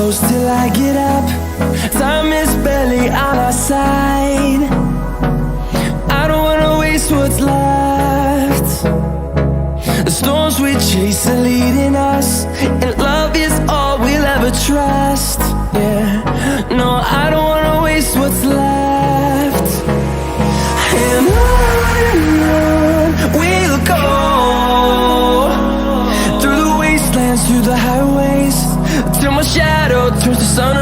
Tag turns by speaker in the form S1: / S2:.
S1: close till I get up. Time is barely on our side. I don't wanna waste what's left. The storms we chase are leading us, and love is all we'll ever trust. Yeah, no, I don't wanna waste what's left. And on we'll go, through the wastelands, through the highways, till my shadow turns to sun